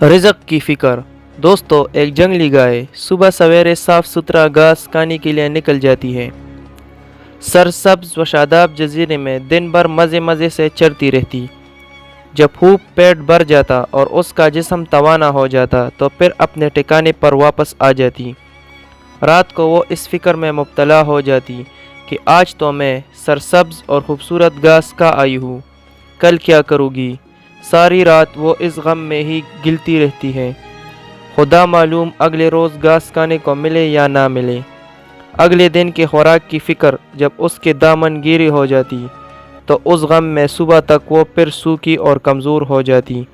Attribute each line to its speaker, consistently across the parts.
Speaker 1: रिज़्क़ की फ़िक्र। दोस्तों, एक जंगली गाय सुबह सवेरे साफ़ सुथरा घास खाने के लिए निकल जाती है। सरसब्ज़ व शादाब जज़ीरे में दिन भर मज़े मज़े से चरती रहती। जब खूब पेट भर जाता और उसका जिस्म तवाना हो जाता तो फिर अपने ठिकाने पर वापस आ जाती। रात को वो इस फ़िक्र में मुब्तला हो जाती कि आज तो मैं सरसब्ज़ और खूबसूरत घास खा आई हूँ, कल क्या करूँगी। सारी रात वो इस गम में ही गिलती रहती है। खुदा मालूम अगले रोज़ घास खाने को मिले या ना मिले। अगले दिन की खुराक की फ़िक्र जब उसके दामन गिरी हो जाती तो उस गम में सुबह तक वो फिर सूखी और कमज़ोर हो जाती।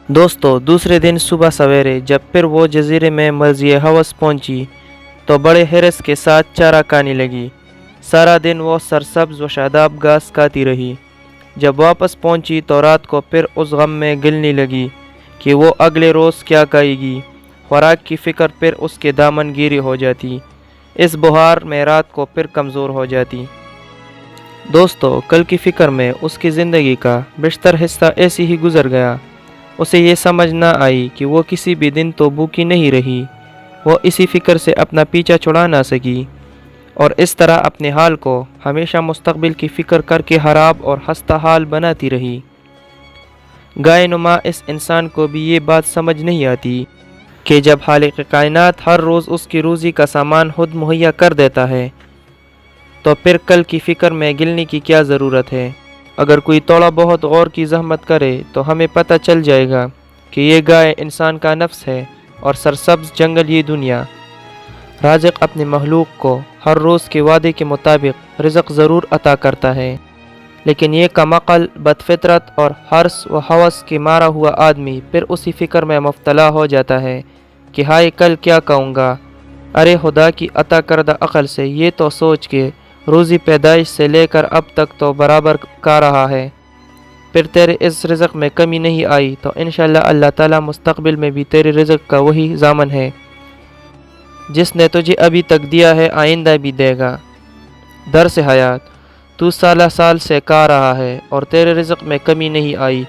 Speaker 1: दोस्तों, दूसरे दिन सुबह सवेरे जब फिर वो जज़ीरे में मर्ज़िए हवस पहुंची तो बड़े हिरस के साथ चारा खाने लगी। सारा दिन वो सरसब्ज़ व शादाब घास खाती रही। जब वापस पहुंची तो रात को फिर उस गम में गिलने लगी कि वो अगले रोज़ क्या खाएगी। खुराक की फ़िक्र फिर उसके दामन गिरी हो जाती। इस बुहार में रात को फिर कमज़ोर हो जाती। दोस्तों, कल की फ़िक्र में उसकी ज़िंदगी का बेशतर हिस्सा ऐसे ही गुज़र गया। उसे ये समझ ना आई कि वो किसी भी दिन तो भूखी नहीं रही। वो इसी फ़िक्र से अपना पीछा छुड़ा ना सकी और इस तरह अपने हाल को हमेशा मुस्तकबिल की फ़िक्र करके खराब और हस्ता हाल बनाती रही। गाय नुमा इस इंसान को भी ये बात समझ नहीं आती कि जब खालिक कायनात हर रोज़ उसकी रोज़ी का सामान खुद मुहैया कर देता है तो फिर कल की फ़िक्र में गिलने की क्या ज़रूरत है। अगर कोई थोड़ा बहुत गौर की ज़हमत करे तो हमें पता चल जाएगा कि ये गाय इंसान का नफ्स है और सरसब्ज़ जंगल ये दुनिया। राज़िक़ अपने मखलूक को हर रोज़ के वादे के मुताबिक रिज़्क़ ज़रूर अता करता है, लेकिन ये कमअक़ल, बदफ़ितरत और हर्स व हवस के मारा हुआ आदमी फिर उसी फ़िक्र में मुब्तला हो जाता है कि हाय कल क्या कहूँगा। अरे खुदा की अता करदा अक़ल से ये तो सोच के रोज़ी पैदाइश से लेकर अब तक तो बराबर का रहा है, फिर तेरे इस रिज़्क़ में कमी नहीं आई तो इंशाअल्लाह अल्लाह ताला मुस्तक़बिल में भी तेरे रिज़्क़ का वही ज़ामन है जिसने तुझे अभी तक दिया है, आइंदा भी देगा। दर्स हयात, तू साल साल से खा रहा है और तेरे रिज़्क़ में कमी नहीं आई,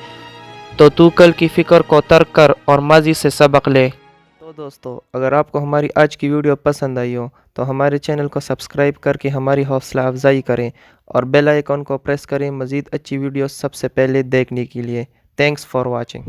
Speaker 1: तो तू कल की फ़िक्र को तर्क कर और माजी से सबक ले। तो दोस्तों, अगर आपको हमारी आज की वीडियो पसंद आई हो तो हमारे चैनल को सब्सक्राइब करके हमारी हौसला अफजाई करें और बेल आइकन को प्रेस करें मज़ीद अच्छी वीडियो सबसे पहले देखने के लिए। Thanks for watching.